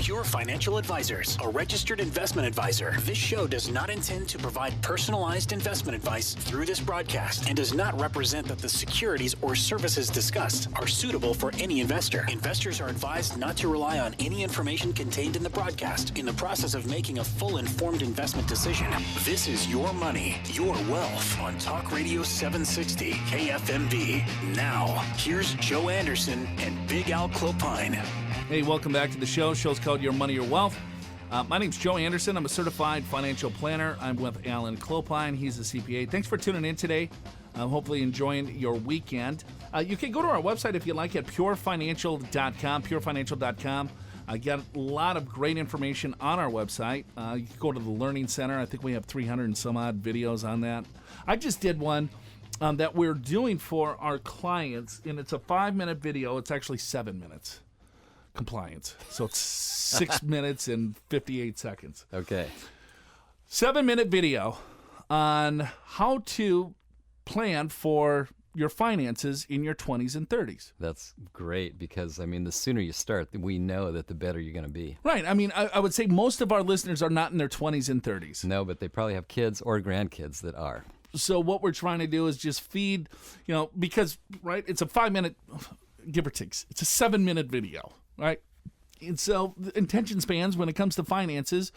Pure Financial Advisors, a registered investment advisor. This show does not intend to provide personalized investment advice through this broadcast and does not represent that the securities or services discussed are suitable for any investor. Investors are advised not to rely on any information contained in the broadcast in the process of making a full informed investment decision. This is Your Money, Your Wealth on Talk Radio 760 KFMB. Now, here's Joe Anderson and Big Al Clopine. Hey, welcome back to the show. Show's called Your Money, Your Wealth. My name's Joe Anderson. I'm a certified financial planner. I'm with Alan Clopine. He's a CPA. Thanks for tuning in today. I'm hopefully enjoying your weekend. You can go to our website if you like at purefinancial.com, purefinancial.com. I got a lot of great information on our website. You can go to the Learning Center. I think we have 300 and some odd videos on that. I just did one that we're doing for our clients, and it's a 5-minute video. It's actually 7 minutes. Compliance. So it's 6 minutes and 58 seconds. Okay. 7-minute video on how to plan for your finances in your 20s and 30s. That's great because, I mean, the sooner you start, we know that the better you're going to be. Right. I mean, I would say most of our listeners are not in their 20s and 30s. No, but they probably have kids or grandkids that are. So what we're trying to do is just feed, because, right, it's a 5-minute, give or take, it's a 7-minute video. Right, and so the attention spans when it comes to finances,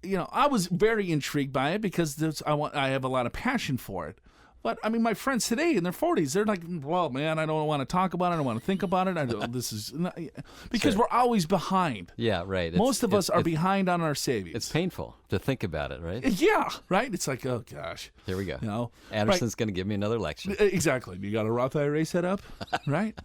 I was very intrigued by it because I have a lot of passion for it. But I mean, my friends today in their 40s, they're like, "Well, man, I don't want to talk about it. I don't want to think about it. This is not, because Sure. We're always behind. Yeah, right. Most of us are behind on our savings. It's painful to think about it, right? Yeah, right. It's like, oh gosh, here we go. Anderson's right. Going to give me another lecture. Exactly. You got a Roth IRA set up, right?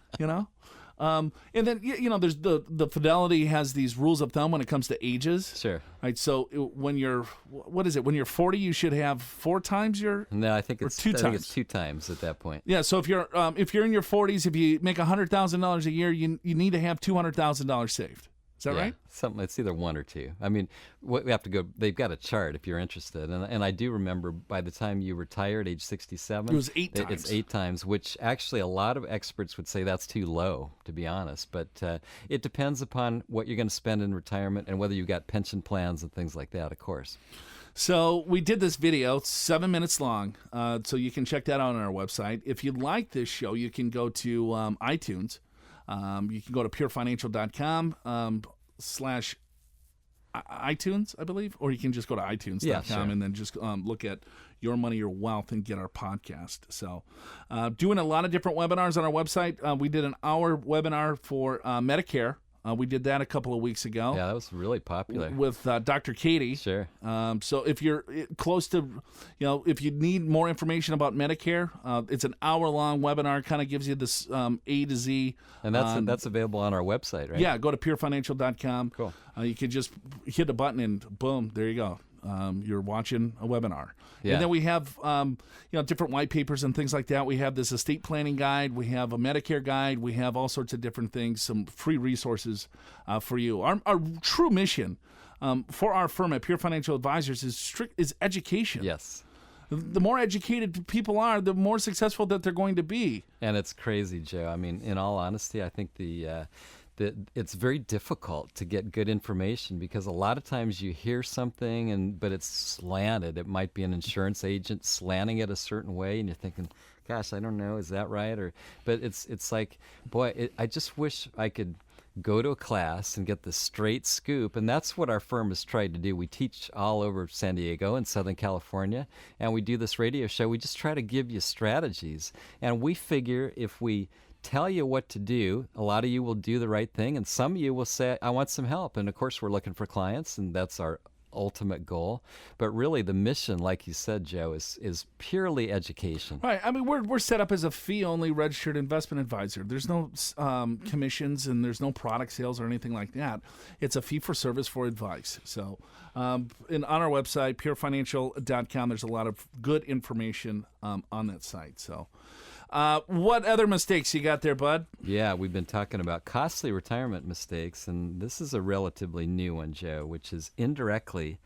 And then, there's the Fidelity has these rules of thumb when it comes to ages. Sure. Right. So when you're, when you're 40, you should have 4 times your. No, I think it's 2 times. I think it's 2 times at that point. Yeah. So if you're in your 40s, if you make $100,000 a year, you need to have $200,000 saved. Is that right? Something. It's either 1 or 2. I mean, we have to go. They've got a chart if you're interested, and I do remember by the time you retired, age 67, it was 8 times. It's 8 times, which actually a lot of experts would say that's too low, to be honest. But it depends upon what you're going to spend in retirement and whether you got pension plans and things like that, of course. So we did this video. It's 7 minutes long, so you can check that out on our website. If you like this show, you can go to iTunes. You can go to purefinancial.com /iTunes, I believe, or you can just go to iTunes.com and then just look at Your Money, Your Wealth and get our podcast. So doing a lot of different webinars on our website. We did an hour webinar for Medicare. We did that a couple of weeks ago. Yeah, that was really popular. With Dr. Katie. Sure. So if you're close to, if you need more information about Medicare, it's an hour-long webinar, kind of gives you this A to Z. And that's available on our website, right? Yeah, go to purefinancial.com. Cool. You can just hit a button and boom, there you go. You're watching a webinar. Yeah. And then we have, different white papers and things like that. We have this estate planning guide. We have a Medicare guide. We have all sorts of different things, some free resources for you. Our true mission for our firm at Pure Financial Advisors is education. Yes. The more educated people are, the more successful that they're going to be. And it's crazy, Joe. I mean, in all honesty, I think it's very difficult to get good information because a lot of times you hear something but it's slanted. It might be an insurance agent slanting it a certain way, and you're thinking, "Gosh, I don't know, is that right?" But it's like, boy, I just wish I could go to a class and get the straight scoop, and that's what our firm has tried to do. We teach all over San Diego and Southern California, and we do this radio show. We just try to give you strategies, and we figure if we tell you what to do, a lot of you will do the right thing, and some of you will say, "I want some help." And of course, we're looking for clients, and that's our ultimate goal. But really, the mission, like you said, Joe, is purely education. Right. I mean, we're set up as a fee-only registered investment advisor. There's no commissions and there's no product sales or anything like that. It's a fee-for-service for advice. So, on our website, purefinancial.com, there's a lot of good information on that site. So, what other mistakes you got there, bud? Yeah, we've been talking about costly retirement mistakes, and this is a relatively new one, Joe, which is indirectly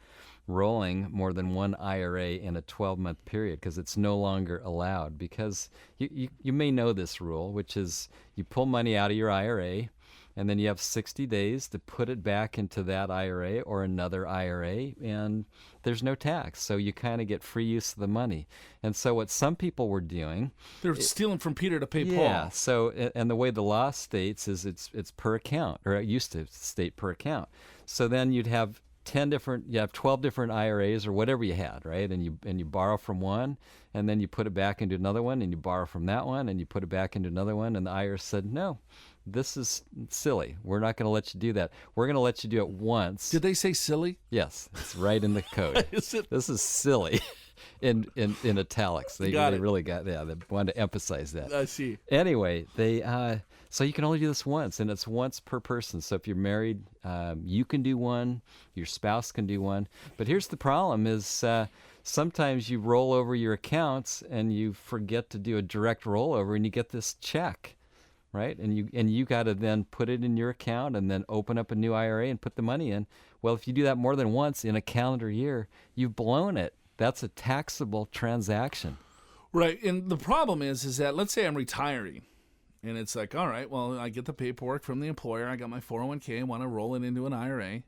rolling more than one IRA in a 12-month period because it's no longer allowed. Because you may know this rule, which is you pull money out of your IRA and then you have 60 days to put it back into that IRA or another IRA, and there's no tax. So you kind of get free use of the money. And so what some people were doing... They're stealing from Peter to pay Paul. Yeah, so, and the way the law states is it's per account, or it used to state per account. So then you'd have 12 different IRAs or whatever you had, right? And you borrow from one, and then you put it back into another one, and you borrow from that one, and you put it back into another one, and the IRS said, no, this is silly. We're not going to let you do that. We're going to let you do it once. Did they say silly? Yes, it's right in the code. This is silly. In italics. They really got, they wanted to emphasize that. I see. Anyway, so you can only do this once, and it's once per person. So if you're married, you can do one, your spouse can do one. But here's the problem is sometimes you roll over your accounts and you forget to do a direct rollover, and you get this check, right? And you got to then put it in your account and then open up a new IRA and put the money in. Well, if you do that more than once in a calendar year, you've blown it. That's a taxable transaction. Right. And the problem is that let's say I'm retiring, and it's like, all right, well, I get the paperwork from the employer. I got my 401k. I want to roll it into an IRA.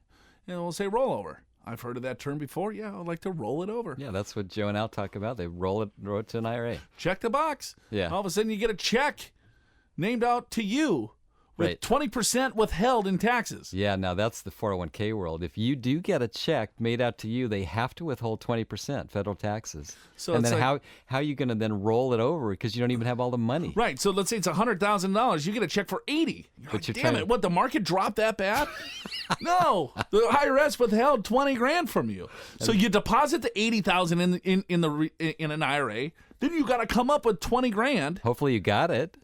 And we'll say rollover. I've heard of that term before. Yeah, I'd like to roll it over. Yeah, that's what Joe and Al talk about. They roll it to an IRA. Check the box. Yeah. All of a sudden you get a check named out to you with right. 20% withheld in taxes. Yeah, now that's the 401k world. If you do get a check made out to you, they have to withhold 20% federal taxes. So and then like, how are you going to then roll it over because you don't even have all the money? Right. So let's say it's $100,000. You get a check for $80,000. But like, damn it! What, the market dropped that bad? No, the IRS withheld $20,000 from you. So you deposit the $80,000 in an IRA. Then you got to come up with $20,000. Hopefully you got it.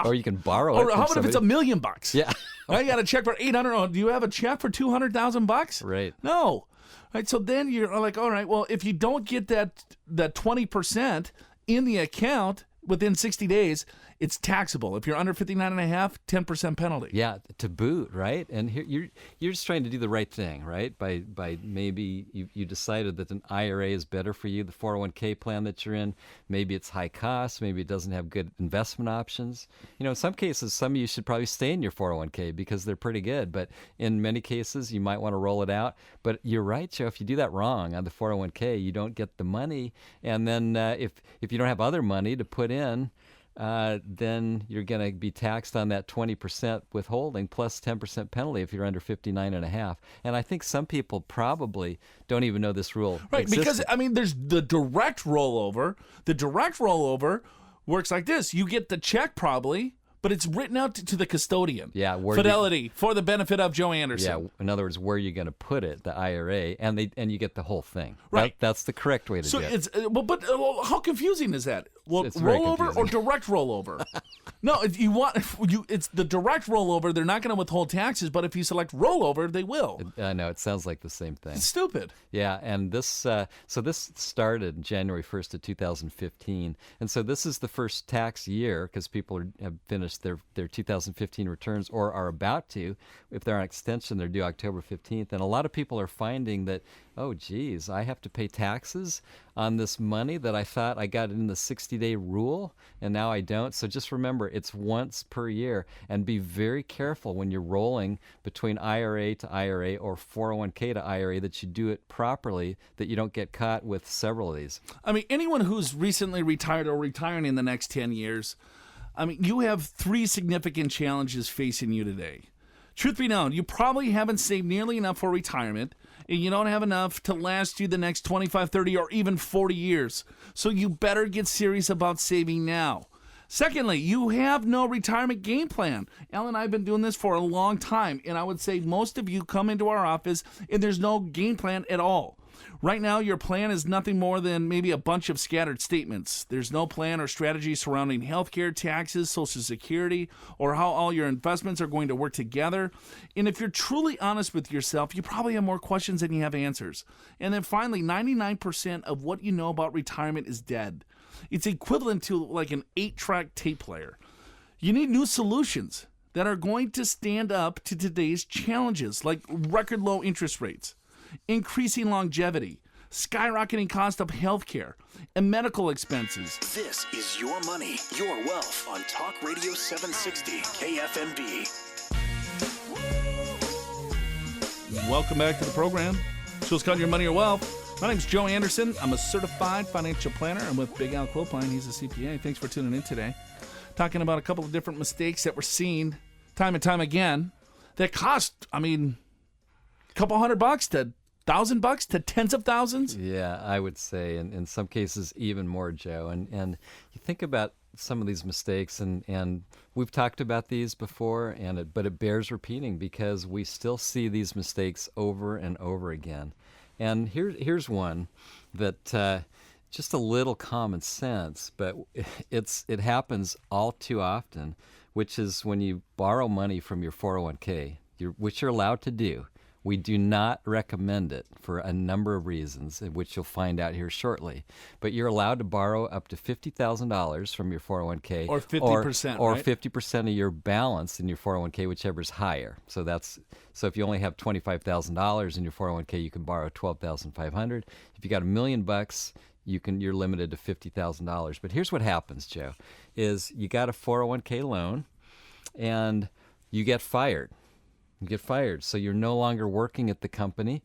Or you can borrow it. Or how about if it's $1 million? Yeah. I got a check for $800,000. Oh, do you have a check for $200,000? Right. No. Right. So then you're like, all right, well, if you don't get that 20% in the account within 60 days, it's taxable. If you're under 59.5, 10% penalty. Yeah, to boot, right? And here you're just trying to do the right thing, right? By maybe you decided that an IRA is better for you, the 401k plan that you're in. Maybe it's high cost. Maybe it doesn't have good investment options. You know, in some cases, some of you should probably stay in your 401k because they're pretty good. But in many cases, you might want to roll it out. But you're right, Joe. If you do that wrong on the 401k, you don't get the money. And then if you don't have other money to put in, then you're going to be taxed on that 20% withholding plus 10% penalty if you're under 59.5. And I think some people probably don't even know this rule existed. Because, I mean, there's the direct rollover. The direct rollover works like this. You get the check probably, but it's written out to the custodian. Yeah, Fidelity for the benefit of Joe Anderson. Yeah, in other words, where you're going to put it, the IRA, and you get the whole thing. Right. That's the correct way to do it. But how confusing is that? Well, it's very rollover confusing. or direct rollover? No, it's the direct rollover. They're not going to withhold taxes, but if you select rollover, they will. I know it sounds like the same thing. It's stupid. Yeah, and this this started January 1st of 2015, and so this is the first tax year because people have finished their 2015 returns or are about to. If they're on extension, they're due October 15th, and a lot of people are finding that, oh, geez, I have to pay taxes on this money that I thought I got in the 60-day rule, and now I don't. So just remember, it's once per year, and be very careful when you're rolling between IRA to IRA or 401k to IRA that you do it properly, that you don't get caught with several of these. I mean, anyone who's recently retired or retiring in the next 10 years, I mean, you have 3 significant challenges facing you today. Truth be known, you probably haven't saved nearly enough for retirement, and you don't have enough to last you the next 25, 30, or even 40 years. So you better get serious about saving now. Secondly, you have no retirement game plan. Alan and I have been doing this for a long time, and I would say most of you come into our office and there's no game plan at all. Right now, your plan is nothing more than maybe a bunch of scattered statements. There's no plan or strategy surrounding healthcare, taxes, Social Security, or how all your investments are going to work together. And if you're truly honest with yourself, you probably have more questions than you have answers. And then finally, 99% of what you know about retirement is dead. It's equivalent to like an 8-track tape player. You need new solutions that are going to stand up to today's challenges, like record low interest rates, increasing longevity, skyrocketing cost of healthcare, and medical expenses. This is Your Money, Your Wealth on Talk Radio 760 KFMB. welcome back to the program. Show's called Your Money or Wealth. My name's Joe Anderson. I'm a certified financial planner. I'm with Big Al Clopine. He's a CPA. Thanks for tuning in today. Talking about a couple of different mistakes that we're seeing time and time again that cost, a couple $100 to $1,000 to tens of thousands. Yeah, I would say in some cases even more, Joe. And you think about some of these mistakes, and we've talked about these before, but it bears repeating because we still see these mistakes over and over again. And here's one that just a little common sense, but it happens all too often, which is when you borrow money from your 401k, which you're allowed to do. We do not recommend it for a number of reasons, which you'll find out here shortly. But you're allowed to borrow up to $50,000 from your 401k. Or 50%, or right? 50% of your balance in your 401k, whichever is higher. So if you only have $25,000 in your 401k, you can borrow $12,500. If you got $1 million, you're limited to $50,000. But here's what happens, Joe, is you got a 401k loan and you get fired. So you're no longer working at the company,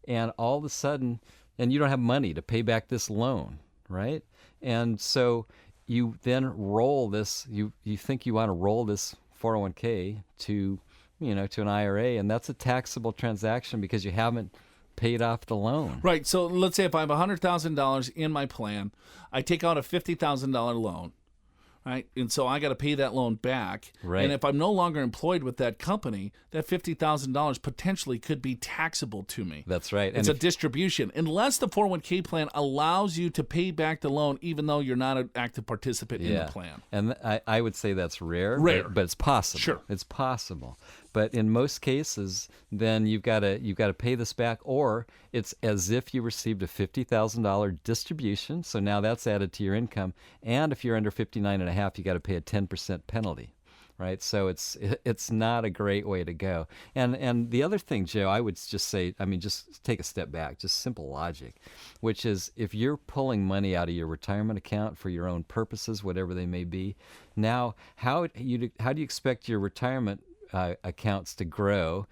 and all of a sudden, and you don't have money to pay back this loan, right? And so you then roll this, you think you want to roll this 401k to an IRA, and that's a taxable transaction because you haven't paid off the loan. Right. So let's say if I have $100,000 in my plan, I take out a $50,000 loan. Right. And so I got to pay that loan back. Right. And if I'm no longer employed with that company, that $50,000 potentially could be taxable to me. That's right. It's a distribution. Unless the 401k plan allows you to pay back the loan, even though you're not an active participant in the plan. And I would say that's rare. But it's possible. Sure. It's possible. But in most cases, then you've got to pay this back, or it's as if you received a $50,000 distribution. So now that's added to your income, and if you're under 59.5, you got to pay a 10% penalty, right? So it's not a great way to go. And the other thing, Joe, I would just say, just take a step back, just simple logic, which is if you're pulling money out of your retirement account for your own purposes, whatever they may be, now how do you expect your retirement accounts to grow,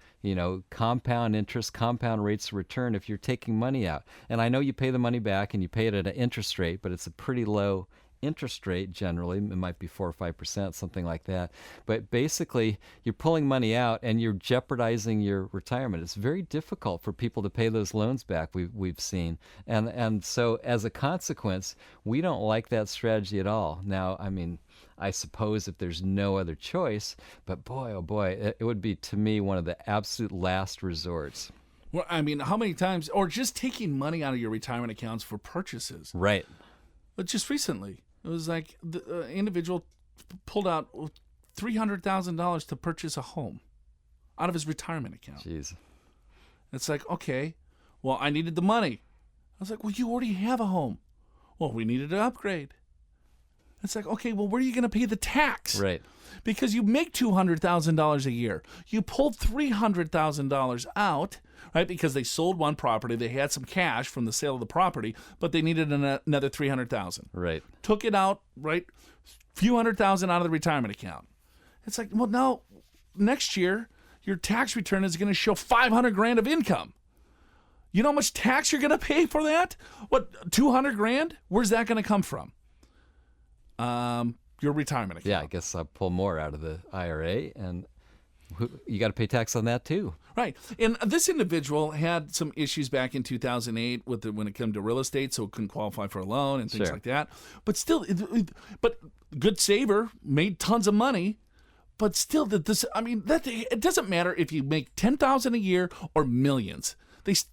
compound interest, compound rates of return if you're taking money out? And I know you pay the money back and you pay it at an interest rate, but it's a pretty low interest rate generally. It might be 4 or 5%, something like that. But basically, you're pulling money out and you're jeopardizing your retirement. It's very difficult for people to pay those loans back, we've seen. And so as a consequence, we don't like that strategy at all. Now, I suppose if there's no other choice, but boy, oh boy, it would be, to me, one of the absolute last resorts. Well, how many times, or just taking money out of your retirement accounts for purchases. Right. But just recently, it was like the individual pulled out $300,000 to purchase a home out of his retirement account. Jeez. It's like, okay, well, I needed the money. I was like, well, you already have a home. Well, we needed to upgrade. It's like, okay, well, where are you going to pay the tax? Right. Because you make $200,000 a year. You pulled $300,000 out, right? Because they sold one property. They had some cash from the sale of the property, but they needed another $300,000. Right. Took it out, right? Few $100,000 out of the retirement account. It's like, well, now next year your tax return is going to show $500,000 of income. You know how much tax you're going to pay for that? What, $200,000? Where's that going to come from? Your retirement account. Yeah, I guess I'll pull more out of the IRA, and you got to pay tax on that too. Right. And this individual had some issues back in 2008 when it came to real estate, so couldn't qualify for a loan and things like that. But still, but good saver, made tons of money. But still, it doesn't matter if you make $10,000 a year or millions.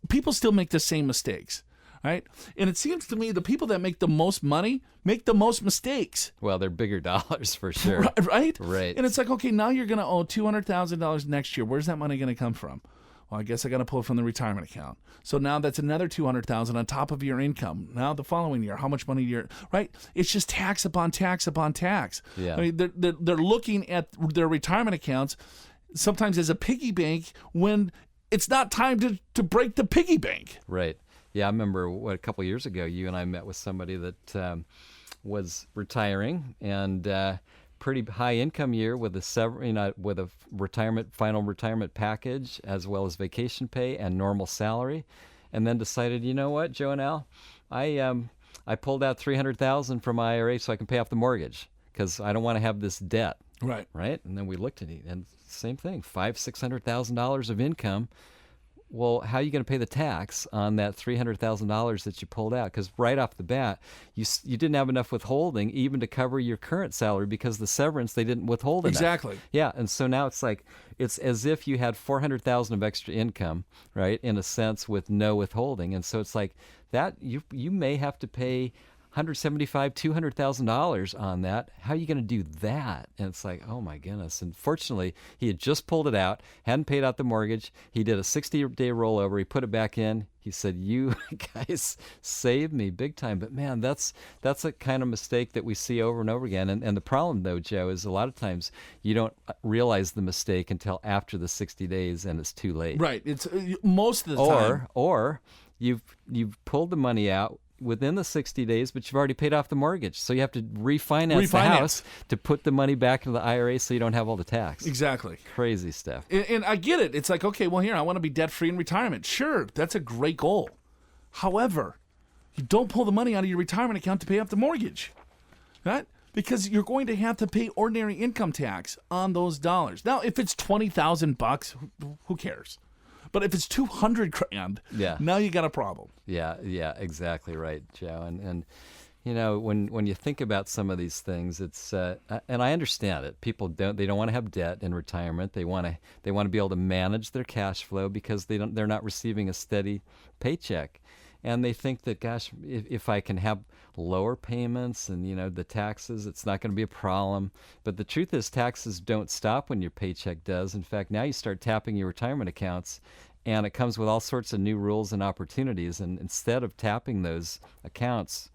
People still make the same mistakes. Right? And it seems to me the people that make the most money make the most mistakes. Well, they're bigger dollars for sure. Right? Right. And it's like, okay, now you're going to owe $200,000 next year. Where's that money going to come from? Well, I guess I got to pull it from the retirement account. So now that's another $200,000 on top of your income. Now the following year, how much money you're, right? It's just tax upon tax upon tax. Yeah. They're looking at their retirement accounts sometimes as a piggy bank when it's not time to break the piggy bank. Right. Yeah, I remember a couple of years ago, you and I met with somebody that was retiring, and pretty high income year with with a final retirement package, as well as vacation pay and normal salary, and then decided, you know what, Joe and Al, I pulled out $300,000 from my IRA so I can pay off the mortgage because I don't want to have this debt. Right. Right. And then we looked at it, and same thing, $600,000 of income. Well, how are you going to pay the tax on that $300,000 that you pulled out? Because right off the bat, you didn't have enough withholding even to cover your current salary because the severance, they didn't withhold enough. Exactly. Yeah, and so now it's as if you had $400,000 of extra income, right, in a sense, with no withholding. And so it's like that you may have to pay $175,000, $200,000 on that. How are you going to do that? And it's like, oh my goodness. And fortunately, he had just pulled it out, hadn't paid out the mortgage. He did a 60-day rollover. He put it back in. He said, "You guys saved me big time." But man, that's a kind of mistake that we see over and over again. And the problem, though, Joe, is a lot of times you don't realize the mistake until after the 60 days, and it's too late. Right. It's most of the time. Or you've pulled the money out within the 60 days, but you've already paid off the mortgage. So you have to refinance the house to put the money back into the IRA so you don't have all the tax. Exactly. Crazy stuff. And I get it. It's like, okay, well, here, I want to be debt-free in retirement. Sure, that's a great goal. However, you don't pull the money out of your retirement account to pay off the mortgage, right? Because you're going to have to pay ordinary income tax on those dollars. Now, if it's $20,000, who cares? But if it's $200,000, now you got a problem. Yeah, exactly right, Joe. And you know, when you think about some of these things, it's and I understand it. People don't want to have debt in retirement. They want to be able to manage their cash flow because they're not receiving a steady paycheck. And they think that, gosh, if I can have lower payments and, you know, the taxes, it's not going to be a problem. But the truth is taxes don't stop when your paycheck does. In fact, now you start tapping your retirement accounts, and it comes with all sorts of new rules and opportunities. And instead of tapping those accounts,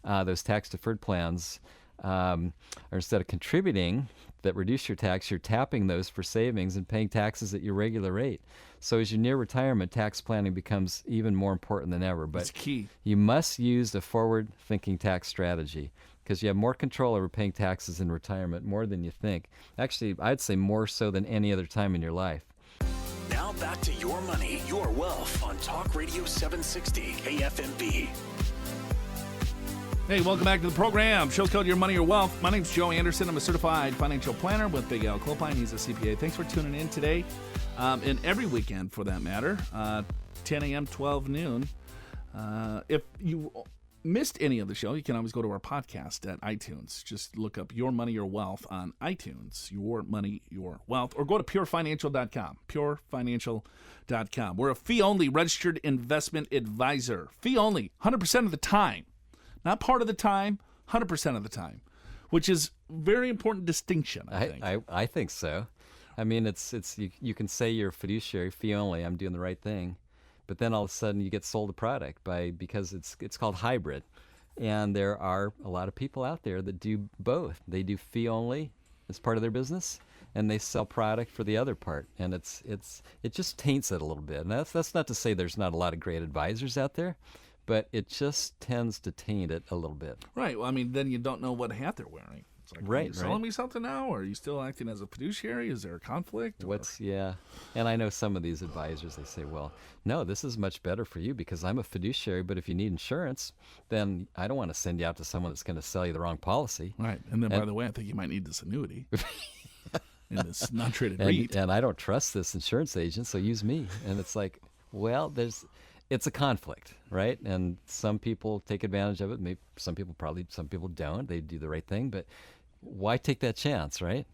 those tax-deferred plans, or instead of contributing that reduce your tax, you're tapping those for savings and paying taxes at your regular rate. So as you near retirement, tax planning becomes even more important than ever. But it's key. You must use a forward-thinking tax strategy because you have more control over paying taxes in retirement, more than you think. Actually, I'd say more so than any other time in your life. Now back to Your Money, Your Wealth on Talk Radio 760 KFMB. Hey, welcome back to the program. Show's called Your Money, Your Wealth. My name's Joe Anderson. I'm a certified financial planner with Big Al Clopine. He's a CPA. Thanks for tuning in today, and every weekend for that matter, 10 a.m., 12 noon. If you missed any of the show, you can always go to our podcast at iTunes. Just look up Your Money, Your Wealth on iTunes, Your Money, Your Wealth, or go to purefinancial.com, purefinancial.com. We're a fee-only registered investment advisor. Fee-only, 100% of the time. Not part of the time, 100% of the time, which is a very important distinction, I think. I think so. I mean, you can say you're a fiduciary, fee only, I'm doing the right thing, but then all of a sudden you get sold a product because it's called hybrid. And there are a lot of people out there that do both. They do fee only as part of their business, and they sell product for the other part. And it just taints it a little bit. And that's not to say there's not a lot of great advisors out there, but it just tends to taint it a little bit. Right. Well, I mean, then you don't know what hat they're wearing. It's like, right, are you selling me something now, or are you still acting as a fiduciary? Is there a conflict? Yeah. And I know some of these advisors, they say, well, no, this is much better for you because I'm a fiduciary, but if you need insurance, then I don't want to send you out to someone that's going to sell you the wrong policy. Right. And then, by the way, I think you might need this annuity. In this non-traded REIT. And I don't trust this insurance agent, so use me. And it's like, well, it's a conflict, right? And some people take advantage of it. Maybe some people don't. They do the right thing, but why take that chance, right?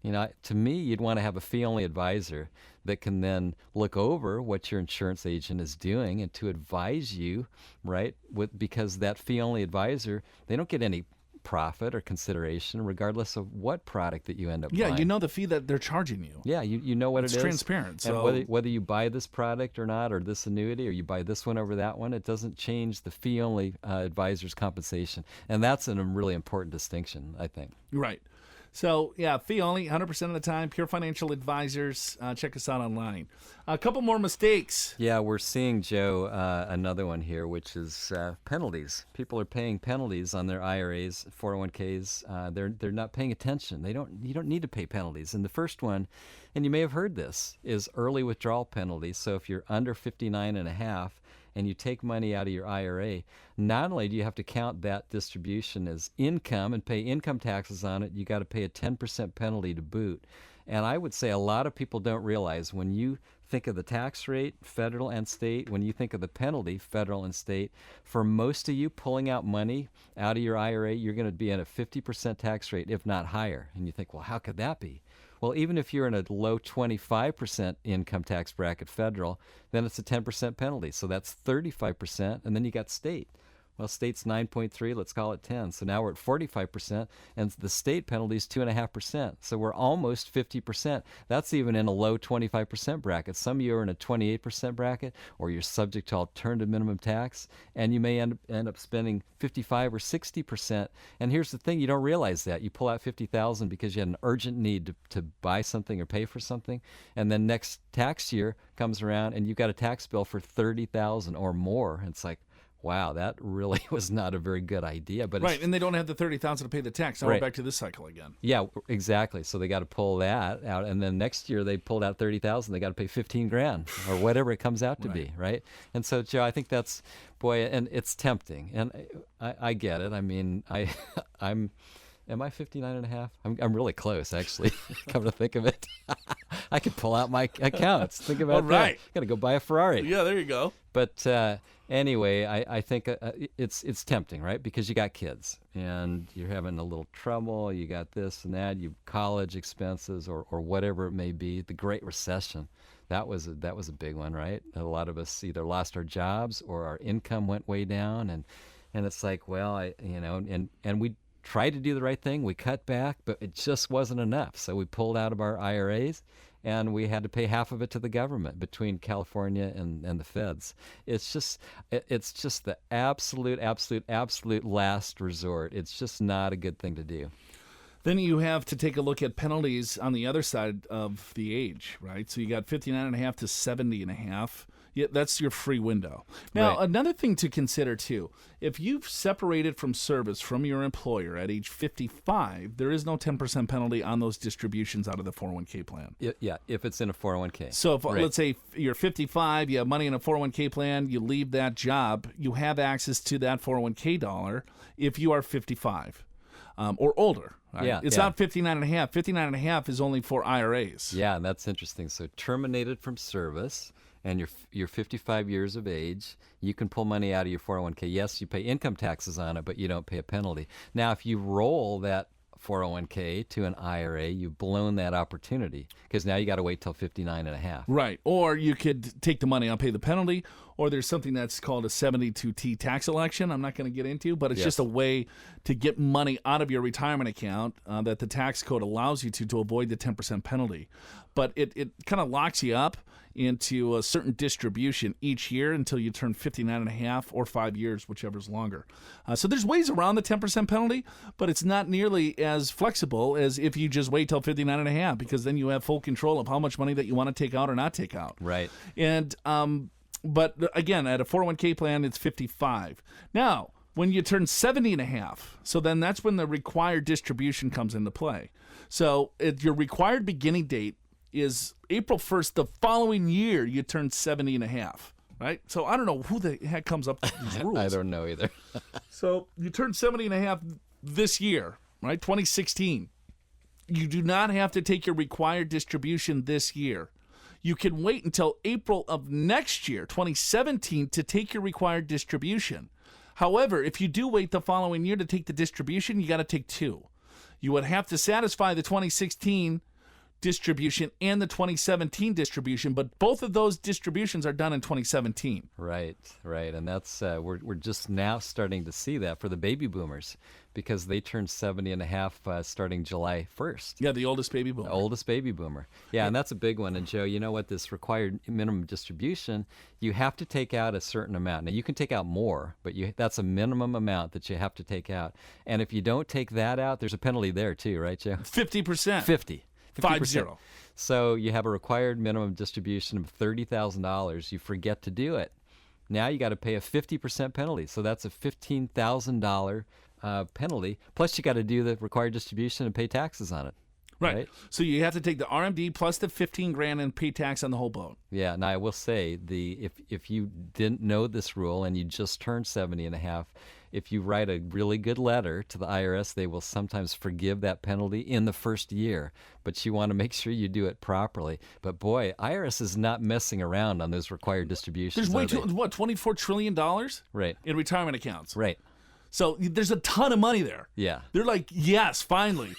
You know, to me, you'd want to have a fee-only advisor that can then look over what your insurance agent is doing and to advise you, right? Because that fee-only advisor, they don't get any profit or consideration regardless of what product that you end up buying. Yeah, you know the fee that they're charging you. Yeah, you know what it is. It's transparent. And whether you buy this product or not, or this annuity, or you buy this one over that one, it doesn't change the fee-only advisor's compensation. And that's a really important distinction, I think. Right. So, yeah, fee only, 100% of the time. Pure Financial Advisors. Check us out online. A couple more mistakes. Yeah, we're seeing, Joe, another one here, which is penalties. People are paying penalties on their IRAs, 401ks. They're not paying attention. You don't need to pay penalties. And the first one, and you may have heard this, is early withdrawal penalties. So if you're under 59 and a half and you take money out of your IRA, not only do you have to count that distribution as income and pay income taxes on it, you got to pay a 10% penalty to boot. And I would say a lot of people don't realize when you think of the tax rate, federal and state, when you think of the penalty, federal and state, for most of you pulling out money out of your IRA, you're going to be at a 50% tax rate, if not higher. And you think, well, how could that be? Well, even if you're in a low 25% income tax bracket federal, then it's a 10% penalty. So that's 35%, and then you got state. Well, state's 9.3, let's call it 10. So now we're at 45%, and the state penalty is 2.5%. So we're almost 50%. That's even in a low 25% bracket. Some of you are in a 28% bracket, or you're subject to alternative minimum tax, and you may end up spending 55 or 60%. And here's the thing, you don't realize that. You pull out $50,000 because you had an urgent need to buy something or pay for something, and then next tax year comes around, and you've got a tax bill for $30,000 or more. And it's like, wow, that really was not a very good idea. But right, and they don't have the $30,000 to pay the tax. Now we're back to this cycle again. Yeah, exactly. So they got to pull that out, and then next year they pulled out $30,000. They got to pay $15,000 or whatever it comes out to be, right? And so, Joe, I think that's and it's tempting, and I get it. I mean, Am I 59 and a half? I'm really close, actually. Come to think of it. I could pull out my accounts. Think about that. Got to go buy a Ferrari. Yeah, there you go. But anyway, I think it's tempting, right? Because you got kids and you're having a little trouble. You got this and that. You college expenses or whatever it may be. The Great Recession, that was a big one, right? A lot of us either lost our jobs or our income went way down, and it's like, well, and we tried to do the right thing. We cut back, but it just wasn't enough. So we pulled out of our IRAs, and we had to pay half of it to the government between California and the feds. It's just the absolute last resort. It's just not a good thing to do. Then you have to take a look at penalties on the other side of the age, right? So you got 59 and a half to 70 and a half. Yeah, that's your free window. Now, Another thing to consider, too, if you've separated from service from your employer at age 55, there is no 10% penalty on those distributions out of the 401k plan. Yeah, if it's in a 401k. So if, let's say you're 55, you have money in a 401k plan, you leave that job, you have access to that 401k dollar if you are 55 or older. Right? Yeah, it's not 59 and a half. 59 and a half is only for IRAs. Yeah, that's interesting. So terminated from service, and you're 55 years of age, you can pull money out of your 401k. Yes, you pay income taxes on it, but you don't pay a penalty. Now, if you roll that 401k to an IRA, you've blown that opportunity because now you got to wait till 59 and a half. Right. Or you could take the money and pay the penalty, or there's something that's called a 72T tax election I'm not going to get into, but it's just a way to get money out of your retirement account that the tax code allows you to avoid the 10% penalty. But it kind of locks you up into a certain distribution each year until you turn 59 and a half or 5 years, whichever's longer. So there's ways around the 10% penalty, but it's not nearly as flexible as if you just wait till 59 and a half, because then you have full control of how much money that you want to take out or not take out. Right. And but again, at a 401k plan, it's 55. Now, when you turn 70 and a half, so then that's when the required distribution comes into play. So your required beginning date is April 1st the following year you turn 70 and a half, right? So I don't know who the heck comes up with these rules. I don't know either. So you turn 70 and a half this year, right? 2016. You do not have to take your required distribution this year. You can wait until April of next year, 2017, to take your required distribution. However, if you do wait the following year to take the distribution, you got to take two. You would have to satisfy the 2016 distribution and the 2017 distribution, but both of those distributions are done in 2017. Right. And that's we're just now starting to see that for the baby boomers because they turned 70 and a half starting July 1st. Yeah, the oldest baby boomer. The oldest baby boomer. Yeah, and that's a big one. And Joe, you know what? This required minimum distribution, you have to take out a certain amount. Now, you can take out more, but that's a minimum amount that you have to take out. And if you don't take that out, there's a penalty there too, right, Joe? 50%. 50%. 50. So you have a required minimum distribution of $30,000. You forget to do it. Now you got to pay a 50% penalty. So that's a $15,000 penalty. Plus you got to do the required distribution and pay taxes on it. Right. So you have to take the RMD plus the $15,000 and pay tax on the whole boat. Yeah. Now I will say if you didn't know this rule and you just turned 70 and a half, if you write a really good letter to the IRS, they will sometimes forgive that penalty in the first year. But you want to make sure you do it properly. But boy, IRS is not messing around on those required distributions. There's $24 trillion right. in retirement accounts. Right. So there's a ton of money there. Yeah. They're like, yes, finally.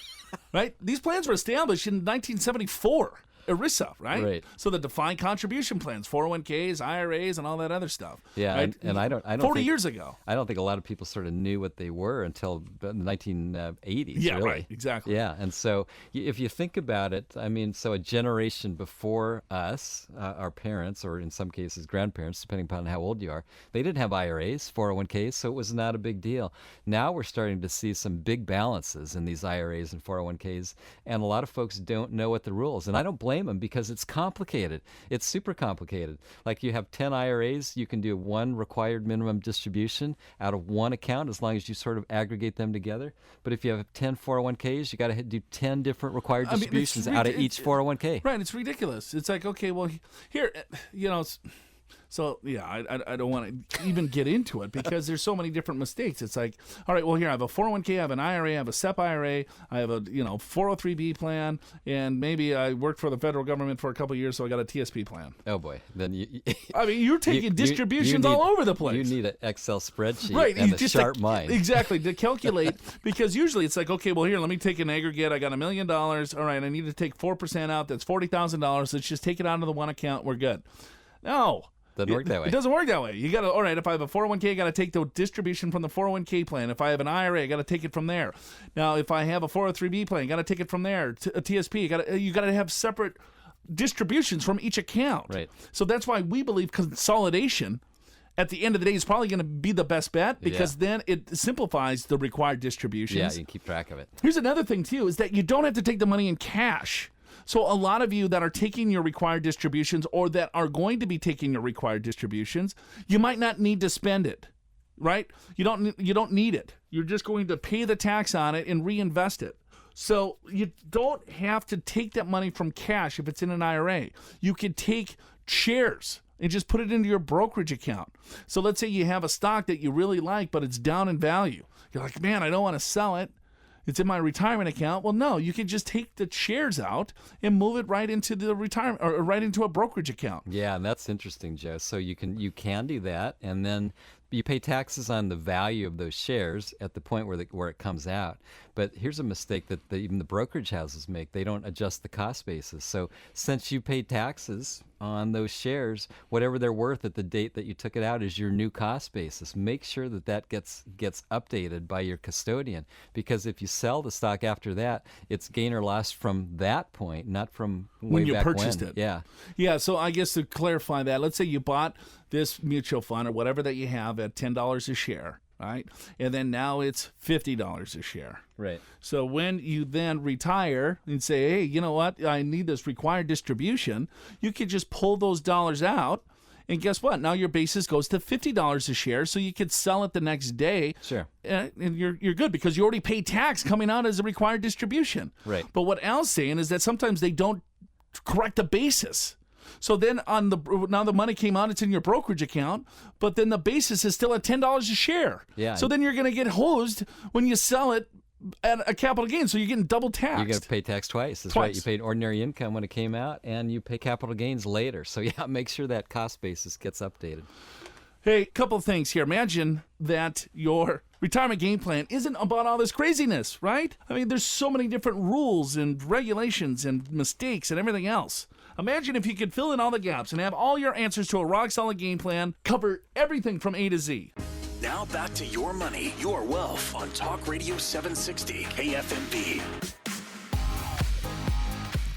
Right? These plans were established in 1974. ERISA, right? Right. So the defined contribution plans, 401ks, IRAs, and all that other stuff. Yeah, right? and I don't 40 years ago. I don't think a lot of people sort of knew what they were until the 1980s. Yeah, really. right, exactly. Yeah, and so if you think about it, I mean, so a generation before us, our parents, or in some cases grandparents, depending upon how old you are, they didn't have IRAs, 401ks, so it was not a big deal. Now we're starting to see some big balances in these IRAs and 401ks, and a lot of folks don't know what the rules, and I don't blame them because it's complicated. It's super complicated. Like you have 10 IRAs, you can do one required minimum distribution out of one account as long as you sort of aggregate them together. But if you have 10 401ks, you got to do 10 different required distributions out of each 401k. Right, it's ridiculous. It's like, okay, well, here, so, yeah, I don't want to even get into it because there's so many different mistakes. It's like, all right, well, here, I have a 401k, I have an IRA, I have a SEP IRA, I have a 403b plan, and maybe I worked for the federal government for a couple of years, so I got a TSP plan. Oh, boy. Then you're taking distributions all over the place. You need an Excel spreadsheet right, and a sharp mind. Exactly, to calculate, because usually it's like, okay, well, here, let me take an aggregate. I got $1 million. All right, I need to take 4% out. That's $40,000. Let's just take it out of the one account. We're good. No. Doesn't work that way. It doesn't work that way. You got to, all right, if I have a 401k, I got to take the distribution from the 401k plan. If I have an IRA, I got to take it from there. Now, if I have a 403b plan, I got to take it from there. A TSP, you got to have separate distributions from each account. Right. So that's why we believe consolidation at the end of the day is probably going to be the best bet because then it simplifies the required distributions. Yeah, you can keep track of it. Here's another thing, too, is that you don't have to take the money in cash. So a lot of you that are taking your required distributions or that are going to be taking your required distributions, you might not need to spend it, right? You don't need it. You're just going to pay the tax on it and reinvest it. So you don't have to take that money from cash if it's in an IRA. You could take shares and just put it into your brokerage account. So let's say you have a stock that you really like, but it's down in value. You're like, man, I don't want to sell it. It's in my retirement account. Well, no, you can just take the shares out and move it right into the retirement or right into a brokerage account. Yeah, and that's interesting, Joe. So you can do that, and then you pay taxes on the value of those shares at the point where it comes out. But here's a mistake that even the brokerage houses make. They don't adjust the cost basis. So since you pay taxes on those shares, whatever they're worth at the date that you took it out is your new cost basis. Make sure that gets updated by your custodian, because if you sell the stock after that, it's gain or loss from that point, not from when you back purchased when. it. Yeah. So I guess to clarify that, let's say you bought this mutual fund or whatever that you have at $10 a share, right? And then now it's $50 a share. Right. So when you then retire and say, hey, you know what? I need this required distribution, you could just pull those dollars out. And guess what? Now your basis goes to $50 a share, so you could sell it the next day. Sure. And you're good because you already paid tax coming out as a required distribution. Right. But what Al's saying is that sometimes they don't correct the basis. So then now the money came out, it's in your brokerage account, but then the basis is still at $10 a share. Yeah. So then you're going to get hosed when you sell it at a capital gain, so you're getting double taxed. You're going to pay tax twice. That's right. You paid ordinary income when it came out, and you pay capital gains later. So yeah, make sure that cost basis gets updated. Hey, couple of things here. Imagine that your retirement game plan isn't about all this craziness, right? I mean, there's so many different rules and regulations and mistakes and everything else. Imagine if you could fill in all the gaps and have all your answers to a rock-solid game plan, cover everything from A to Z. Now back to Your Money, Your Wealth on Talk Radio 760 KFMB.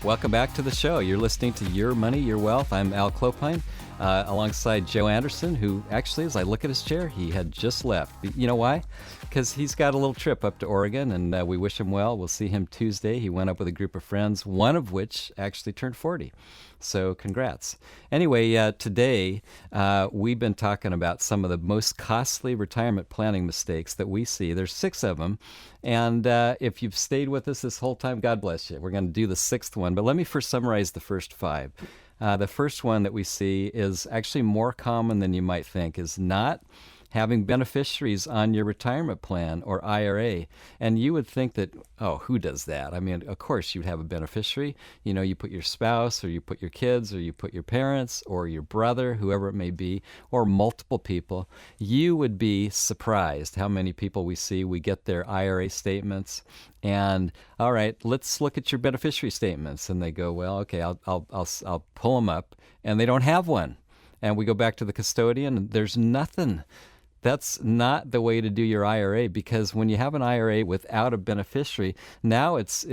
Welcome back to the show. You're listening to Your Money, Your Wealth. I'm Al Clopine, alongside Joe Anderson, who actually, as I look at his chair, he had just left. You know why? Because he's got a little trip up to Oregon, and we wish him well. We'll see him Tuesday. He went up with a group of friends, one of which actually turned 40. So congrats. Anyway, today we've been talking about some of the most costly retirement planning mistakes that we see. There's 6 of them. And if you've stayed with us this whole time, God bless you. We're going to do the 6th one. But let me first summarize the first 5. The first one that we see is actually more common than you might think, is not having beneficiaries on your retirement plan or IRA. And you would think that, oh, who does that? I mean, of course you'd have a beneficiary. You know, you put your spouse, or you put your kids, or you put your parents, or your brother, whoever it may be, or multiple people. You would be surprised how many people we see. We get their IRA statements, and all right, let's look at your beneficiary statements. And they go, well, okay, I'll pull them up, and they don't have one. And we go back to the custodian, and there's nothing. That's not the way to do your IRA, because when you have an IRA without a beneficiary, now it's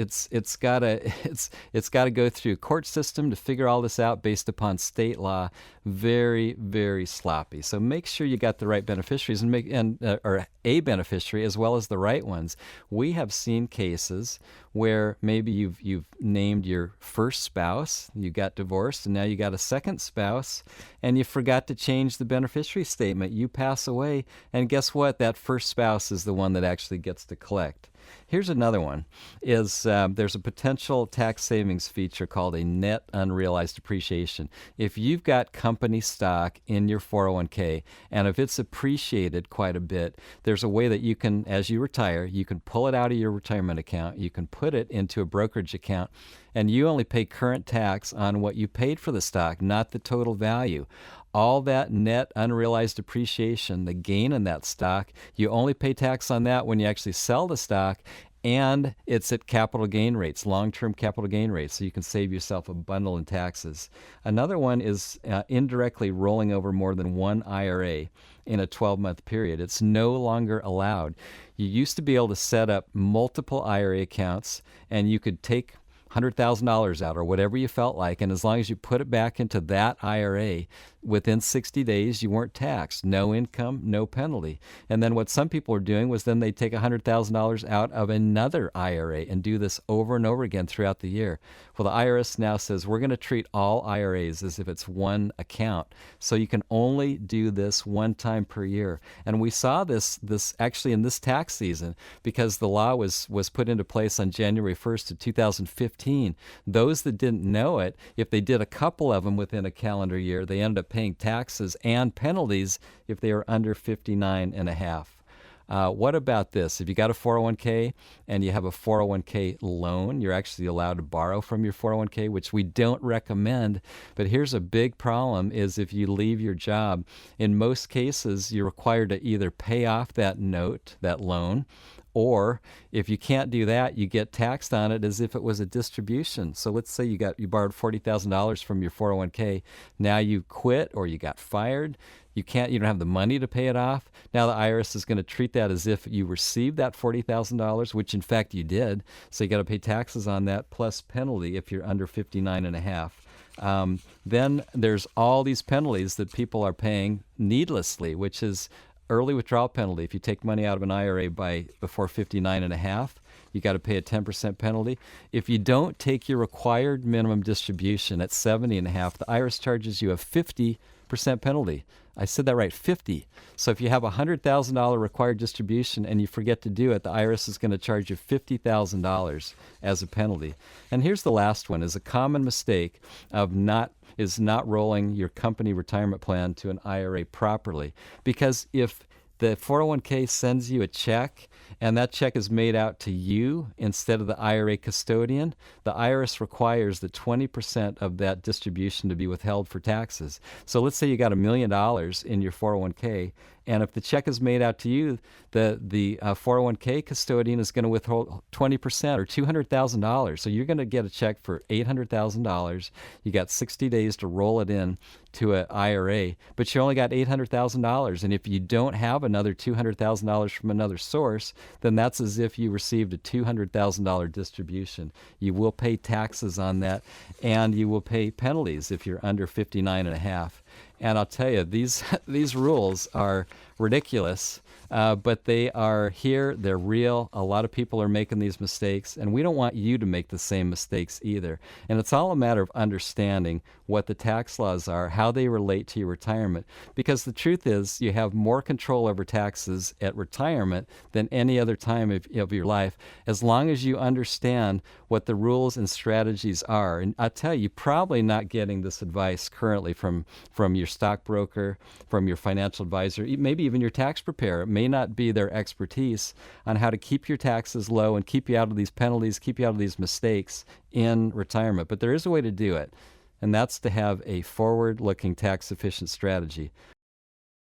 got to go through court system to figure all this out based upon state law. Very, very sloppy. So make sure you got the right beneficiaries or a beneficiary as well as the right ones. We have seen cases where maybe you've named your first spouse, you got divorced, and now you got a second spouse, and you forgot to change the beneficiary statement. You pass away, and guess what? That first spouse is the one that actually gets to collect. Here's another one, is there's a potential tax savings feature called a net unrealized appreciation. If you've got company stock in your 401k, and if it's appreciated quite a bit, there's a way that you can, as you retire, you can pull it out of your retirement account, you can put it into a brokerage account, and you only pay current tax on what you paid for the stock, not the total value. All that net unrealized appreciation, the gain in that stock, you only pay tax on that when you actually sell the stock, and it's at capital gain rates, long-term capital gain rates, so you can save yourself a bundle in taxes. Another one is indirectly rolling over more than one IRA in a 12-month period. It's no longer allowed. You used to be able to set up multiple IRA accounts, and you could take $100,000 out or whatever you felt like, and as long as you put it back into that IRA, within 60 days you weren't taxed. No income, no penalty. And then what some people were doing was then they'd take $100,000 out of another IRA and do this over and over again throughout the year. Well, the IRS now says we're going to treat all IRAs as if it's one account. So you can only do this one time per year. And we saw this actually in this tax season, because the law was put into place on January 1st of 2015. Those that didn't know it, if they did a couple of them within a calendar year, they ended up paying taxes and penalties if they were under 59 and a half. What about this? If you got a 401k and you have a 401k loan, you're actually allowed to borrow from your 401k, which we don't recommend. But here's a big problem, is if you leave your job, in most cases, you're required to either pay off that note, that loan, or if you can't do that, you get taxed on it as if it was a distribution. So let's say you borrowed $40,000 from your 401k. Now you quit or you got fired. You don't have the money to pay it off. Now the IRS is going to treat that as if you received that $40,000, which in fact you did. So you got to pay taxes on that plus penalty if you're under 59 and a half. Then there's all these penalties that people are paying needlessly, which is early withdrawal penalty. If you take money out of an IRA before 59 and a half, you got to pay a 10% penalty. If you don't take your required minimum distribution at 70 and a half, the IRS charges you a 50% penalty. I said that right, 50. So if you have a $100,000 required distribution and you forget to do it, the IRS is going to charge you $50,000 as a penalty. And here's the last one, is a common mistake of not rolling your company retirement plan to an IRA properly. Because if the 401k sends you a check, and that check is made out to you instead of the IRA custodian, the IRS requires that 20% of that distribution to be withheld for taxes. So let's say you got $1 million in your 401k, and if the check is made out to you, the 401k custodian is going to withhold 20% or $200,000. So you're going to get a check for $800,000. You got 60 days to roll it in to an IRA, but you only got $800,000. And if you don't have another $200,000 from another source, then that's as if you received a $200,000 distribution. You will pay taxes on that, and you will pay penalties if you're under 59.5. And I'll tell you, these rules are ridiculous, but they are here. They're real. A lot of people are making these mistakes, and we don't want you to make the same mistakes either. And it's all a matter of understanding what the tax laws are, how they relate to your retirement. Because the truth is, you have more control over taxes at retirement than any other time of your life, as long as you understand what the rules and strategies are. And I tell you, you're probably not getting this advice currently from your stockbroker, from your financial advisor, maybe even your tax preparer. It may not be their expertise on how to keep your taxes low and keep you out of these penalties, keep you out of these mistakes in retirement. But there is a way to do it, and that's to have a forward-looking tax-efficient strategy.